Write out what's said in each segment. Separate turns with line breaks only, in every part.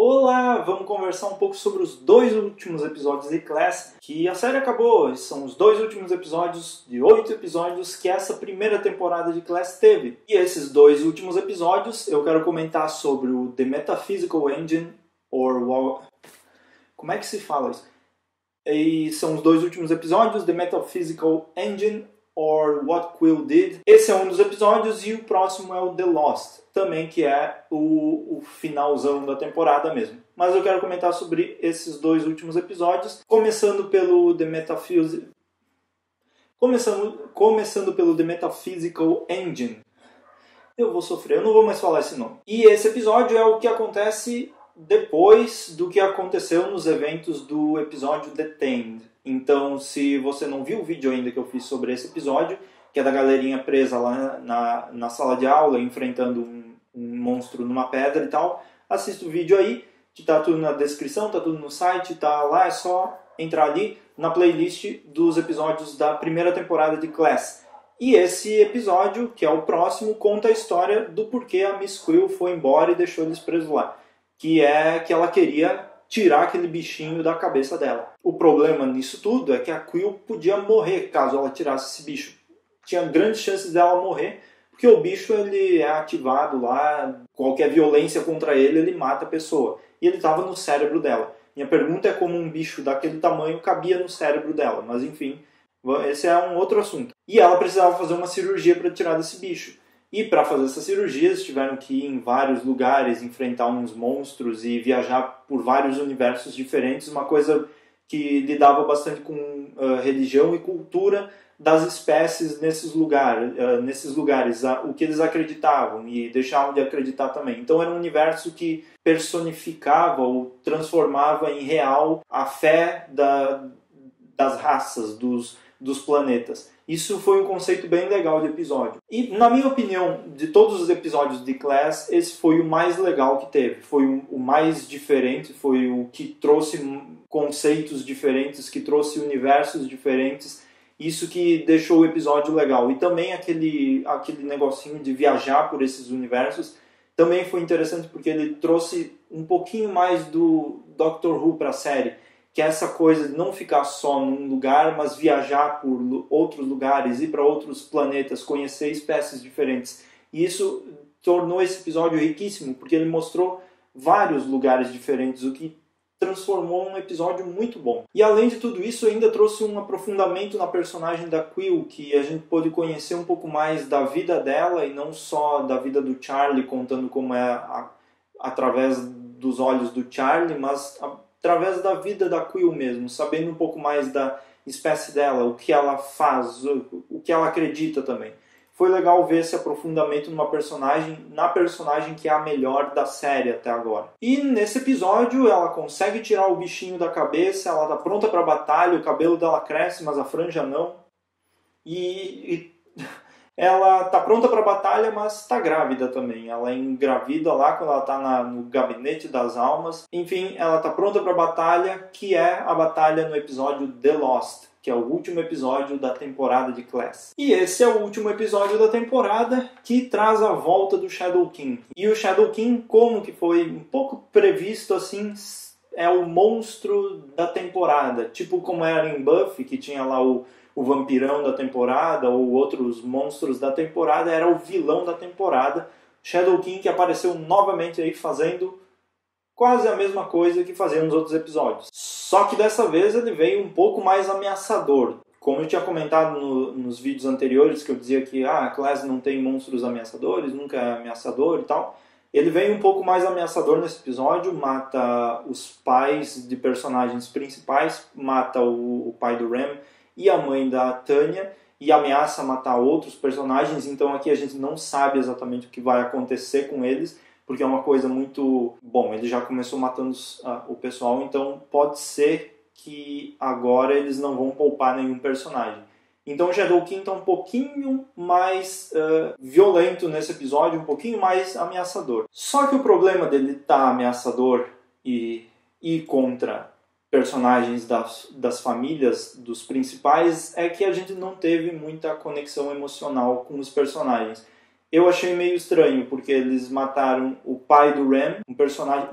Olá, vamos conversar um pouco sobre os dois últimos episódios de Class, que a série acabou. São os dois últimos episódios de 8 episódios que essa primeira temporada de Class teve. E esses dois últimos episódios eu quero comentar sobre o The Metaphysical Engine, como é que se fala isso? E são os dois últimos episódios, The Metaphysical Engine, or What Quill Did. Esse é um dos episódios e o próximo é o The Lost, também, que é o finalzão da temporada mesmo. Mas eu quero comentar sobre esses dois últimos episódios, começando pelo The Metaphysical Engine. Eu vou sofrer, eu não vou mais falar esse nome. E esse episódio é o que acontece depois do que aconteceu nos eventos do episódio Detained. Então, se você não viu o vídeo ainda que eu fiz sobre esse episódio, que é da galerinha presa lá na sala de aula, enfrentando um monstro numa pedra e tal, assista o vídeo aí, que tá tudo na descrição, tá tudo no site, tá lá, é só entrar ali na playlist dos episódios da primeira temporada de Class. E esse episódio, que é o próximo, conta a história do porquê a Miss Quill foi embora e deixou eles presos lá. Que é que ela queria tirar aquele bichinho da cabeça dela. O problema nisso tudo é que a Quill podia morrer caso ela tirasse esse bicho. Tinha grandes chances dela morrer, porque o bicho ele é ativado lá, qualquer violência contra ele mata a pessoa. E ele estava no cérebro dela. Minha pergunta é como um bicho daquele tamanho cabia no cérebro dela, mas enfim, esse é um outro assunto. E ela precisava fazer uma cirurgia para tirar desse bicho. E para fazer essa cirurgia, eles tiveram que ir em vários lugares, enfrentar uns monstros e viajar por vários universos diferentes, uma coisa que lidava bastante com religião e cultura das espécies nesses lugares, o que eles acreditavam e deixavam de acreditar também. Então era um universo que personificava ou transformava em real a fé das raças, dos planetas. Isso foi um conceito bem legal de episódio. E, na minha opinião, de todos os episódios de Class, esse foi o mais legal que teve. Foi o mais diferente, foi o que trouxe conceitos diferentes, que trouxe universos diferentes. Isso que deixou o episódio legal. E também aquele negocinho de viajar por esses universos também foi interessante porque ele trouxe um pouquinho mais do Doctor Who para a série. Que é essa coisa de não ficar só num lugar, mas viajar por outros lugares, ir para outros planetas, conhecer espécies diferentes. E isso tornou esse episódio riquíssimo, porque ele mostrou vários lugares diferentes, o que transformou um episódio muito bom. E além de tudo isso, ainda trouxe um aprofundamento na personagem da Quill, que a gente pôde conhecer um pouco mais da vida dela, e não só da vida do Charlie, contando como é através dos olhos do Charlie, mas através da vida da Quill mesmo, sabendo um pouco mais da espécie dela, o que ela faz, o que ela acredita também. Foi legal ver esse aprofundamento na personagem que é a melhor da série até agora. E nesse episódio ela consegue tirar o bichinho da cabeça, ela tá pronta para batalha, o cabelo dela cresce, mas a franja não. E ela tá pronta para batalha, mas tá grávida também. Ela engravida lá quando ela tá no gabinete das almas. Enfim, ela tá pronta para batalha, que é a batalha no episódio The Lost, que é o último episódio da temporada de Class. E esse é o último episódio da temporada que traz a volta do Shadow King. E o Shadow King, como que foi um pouco previsto assim, é o monstro da temporada. Tipo como era em Buffy, que tinha lá o vampirão da temporada, ou outros monstros da temporada, era o vilão da temporada. Shadow King, que apareceu novamente aí fazendo quase a mesma coisa que fazia nos outros episódios. Só que dessa vez ele veio um pouco mais ameaçador. Como eu tinha comentado nos vídeos anteriores, que eu dizia que a Class não tem monstros ameaçadores, nunca é ameaçador e tal. Ele veio um pouco mais ameaçador nesse episódio, mata os pais de personagens principais, mata o pai do Rem e a mãe da Tanya, e ameaça matar outros personagens, então aqui a gente não sabe exatamente o que vai acontecer com eles, porque é uma coisa muito... Bom, ele já começou matando o pessoal, então pode ser que agora eles não vão poupar nenhum personagem. Então o Shadow King está um pouquinho mais violento nesse episódio, um pouquinho mais ameaçador. Só que o problema dele estar ameaçador e ir contra personagens das famílias dos principais é que a gente não teve muita conexão emocional com os personagens. Eu achei meio estranho, porque eles mataram o pai do Ram,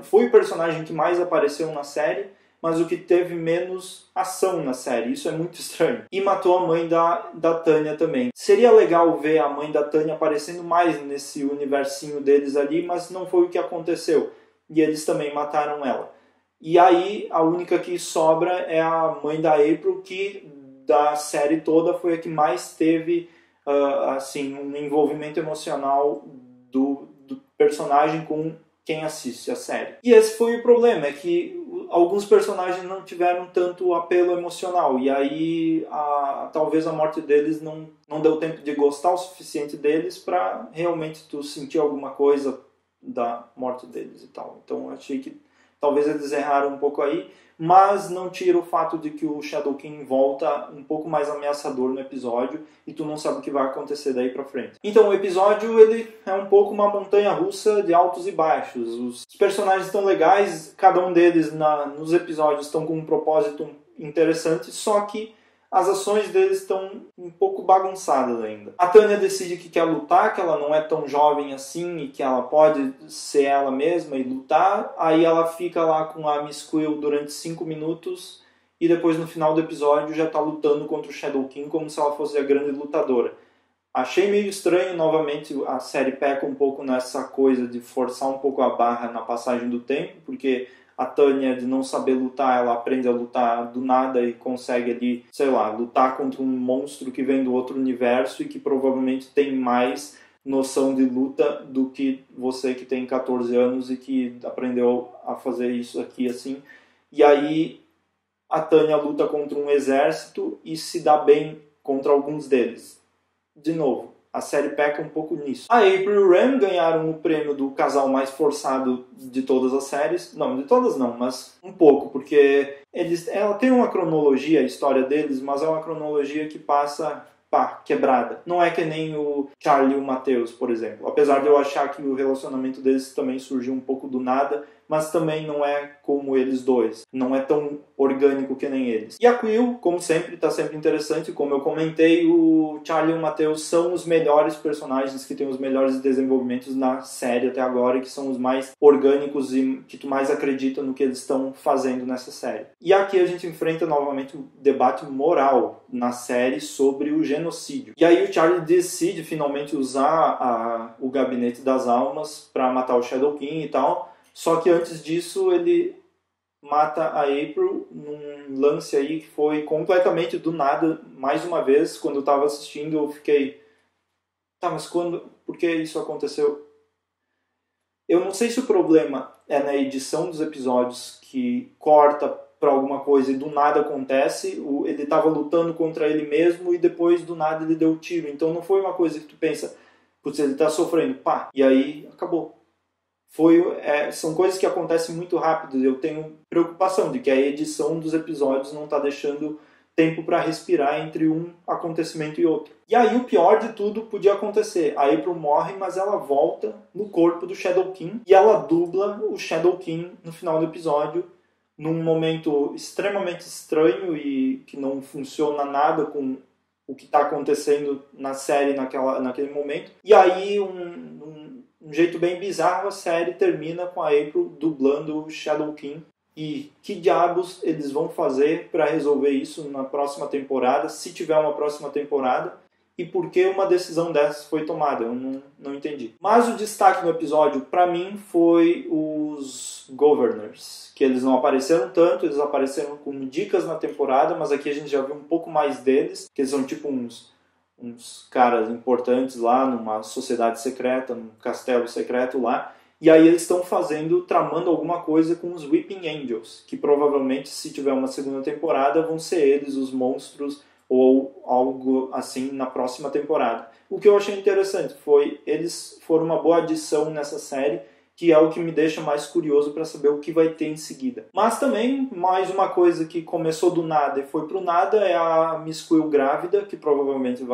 foi o personagem que mais apareceu na série, mas o que teve menos ação na série. Isso é muito estranho. E matou a mãe da Tanya também. Seria legal ver a mãe da Tanya aparecendo mais nesse universinho deles ali, mas não foi o que aconteceu. E eles também mataram ela. E aí, a única que sobra é a mãe da April, que da série toda foi a que mais teve assim, um envolvimento emocional do personagem com quem assiste a série. E esse foi o problema, é que alguns personagens não tiveram tanto apelo emocional, e aí talvez a morte deles não deu tempo de gostar o suficiente deles para realmente tu sentir alguma coisa da morte deles e tal. Então eu achei que talvez eles erraram um pouco aí, mas não tira o fato de que o Shadow King volta um pouco mais ameaçador no episódio e tu não sabe o que vai acontecer daí pra frente. Então o episódio ele é um pouco uma montanha-russa de altos e baixos. Os personagens estão legais, cada um deles nos episódios estão com um propósito interessante, só que as ações deles estão um pouco bagunçadas ainda. A Tanya decide que quer lutar, que ela não é tão jovem assim e que ela pode ser ela mesma e lutar. Aí ela fica lá com a Miss Quill durante 5 minutos e depois no final do episódio já está lutando contra o Shadow King como se ela fosse a grande lutadora. Achei meio estranho, novamente a série peca um pouco nessa coisa de forçar um pouco a barra na passagem do tempo, porque a Tanya, de não saber lutar, ela aprende a lutar do nada e consegue ali, sei lá, lutar contra um monstro que vem do outro universo e que provavelmente tem mais noção de luta do que você que tem 14 anos e que aprendeu a fazer isso aqui assim. E aí a Tanya luta contra um exército e se dá bem contra alguns deles. De novo, a série peca um pouco nisso. A April e o Ram ganharam o prêmio do casal mais forçado de todas as séries. Não, de todas não, mas um pouco, porque ela tem uma cronologia, a história deles, mas é uma cronologia que passa quebrada. Não é que nem o Charlie e o Matthews, por exemplo. Apesar de eu achar que o relacionamento deles também surgiu um pouco do nada, mas também não é como eles dois. Não é tão orgânico que nem eles. E a Quill, como sempre, está sempre interessante. Como eu comentei, o Charlie e o Matthews são os melhores personagens que têm os melhores desenvolvimentos na série até agora, e que são os mais orgânicos e que tu mais acredita no que eles estão fazendo nessa série. E aqui a gente enfrenta novamente o debate moral na série sobre o genocídio. E aí o Charlie decide finalmente usar o Gabinete das Almas para matar o Shadow King e tal. Só que antes disso ele mata a April num lance aí que foi completamente do nada. Mais uma vez, quando eu estava assistindo, eu fiquei... Tá, mas por que isso aconteceu? Eu não sei se o problema é na edição dos episódios, que corta para alguma coisa e do nada acontece. Ele estava lutando contra ele mesmo e depois do nada ele deu o tiro. Então não foi uma coisa que tu pensa, putz, ele está sofrendo, pá, e aí acabou. São coisas que acontecem muito rápido. Eu tenho preocupação de que a edição dos episódios não está deixando tempo para respirar entre um acontecimento e outro. E aí o pior de tudo podia acontecer. A April morre, mas ela volta no corpo do Shadow King e ela dubla o Shadow King no final do episódio, num momento extremamente estranho e que não funciona nada com o que está acontecendo na série naquele momento. E aí um jeito bem bizarro, a série termina com a April dublando o Shadow King. E que diabos eles vão fazer para resolver isso na próxima temporada, se tiver uma próxima temporada, e por que uma decisão dessas foi tomada? Eu não entendi. Mas o destaque no episódio, para mim, foi os Governors, que eles não apareceram tanto, eles apareceram com dicas na temporada, mas aqui a gente já viu um pouco mais deles, que eles são tipo uns caras importantes lá numa sociedade secreta, num castelo secreto lá, e aí eles estão tramando alguma coisa com os Weeping Angels, que provavelmente, se tiver uma segunda temporada, vão ser eles os monstros ou algo assim na próxima temporada. O que eu achei interessante eles foram uma boa adição nessa série, que é o que me deixa mais curioso para saber o que vai ter em seguida. Mas também, mais uma coisa que começou do nada e foi pro nada é a Miss Quill grávida, que provavelmente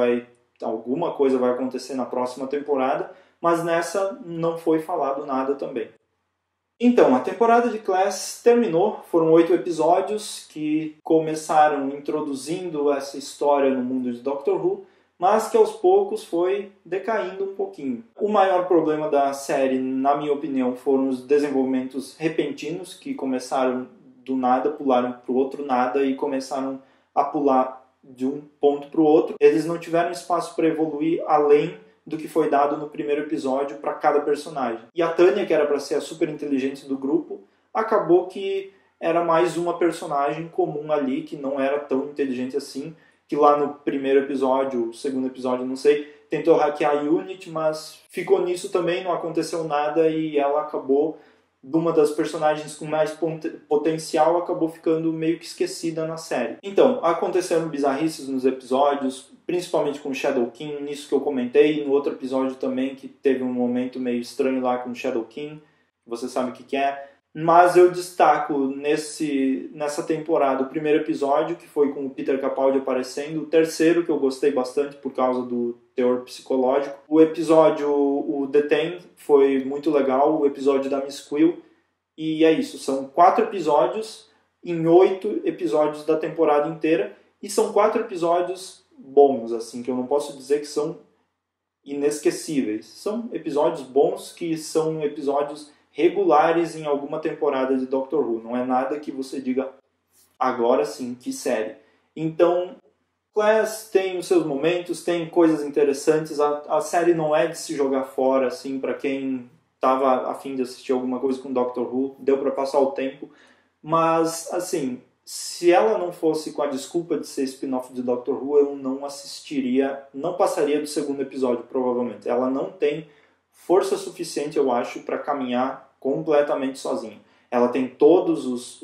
alguma coisa vai acontecer na próxima temporada, mas nessa não foi falado nada também. Então, a temporada de Class terminou, foram 8 episódios que começaram introduzindo essa história no mundo de Doctor Who, mas que aos poucos foi decaindo um pouquinho. O maior problema da série, na minha opinião, foram os desenvolvimentos repentinos, que começaram do nada, pularam para o outro nada e começaram a pular de um ponto para o outro. Eles não tiveram espaço para evoluir além do que foi dado no primeiro episódio para cada personagem. E a Tânia, que era para ser a super inteligente do grupo, acabou que era mais uma personagem comum ali, que não era tão inteligente assim, que lá no primeiro episódio, segundo episódio, não sei, tentou hackear a Unity, mas ficou nisso também, não aconteceu nada e ela acabou, de uma das personagens com mais potencial, acabou ficando meio que esquecida na série. Então, aconteceram bizarrices nos episódios, principalmente com Shadow King, nisso que eu comentei, no outro episódio também, que teve um momento meio estranho lá com Shadow King, você sabe o que é. Mas eu destaco nessa temporada o primeiro episódio, que foi com o Peter Capaldi aparecendo, o terceiro, que eu gostei bastante por causa do teor psicológico. O episódio, o Detained, foi muito legal, o episódio da Miss Quill. E é isso, são 4 episódios em 8 episódios da temporada inteira. E são 4 episódios bons, assim, que eu não posso dizer que são inesquecíveis. São episódios bons que são episódios regulares em alguma temporada de Doctor Who. Não é nada que você diga, agora sim, que série. Então, Class tem os seus momentos, tem coisas interessantes. A série não é de se jogar fora, assim, para quem estava a fim de assistir alguma coisa com Doctor Who. Deu para passar o tempo. Mas, assim, se ela não fosse com a desculpa de ser spin-off de Doctor Who, eu não assistiria, não passaria do segundo episódio, provavelmente. Ela não tem força suficiente, eu acho, para caminhar completamente sozinha. Ela tem todos os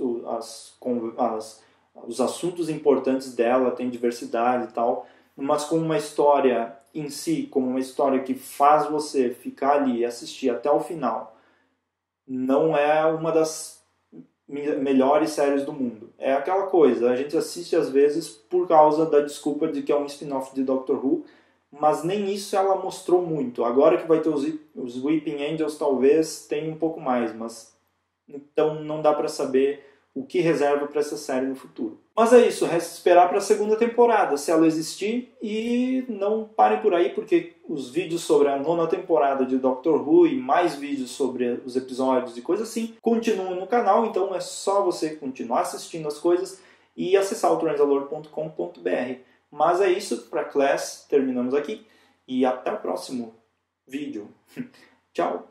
assuntos importantes dela, tem diversidade e tal, mas com uma história em si, como uma história que faz você ficar ali e assistir até o final, não é uma das melhores séries do mundo. É aquela coisa, a gente assiste às vezes por causa da desculpa de que é um spin-off de Doctor Who, mas nem isso ela mostrou muito. Agora que vai ter os Weeping Angels, talvez tenha um pouco mais, mas então não dá para saber o que reserva para essa série no futuro. Mas é isso, resta esperar para a segunda temporada, se ela existir, e não parem por aí, porque os vídeos sobre a 9ª temporada de Doctor Who e mais vídeos sobre os episódios e coisas assim continuam no canal, então é só você continuar assistindo as coisas e acessar o transalore.com.br. Mas é isso, para Class terminamos aqui e até o próximo vídeo. Tchau!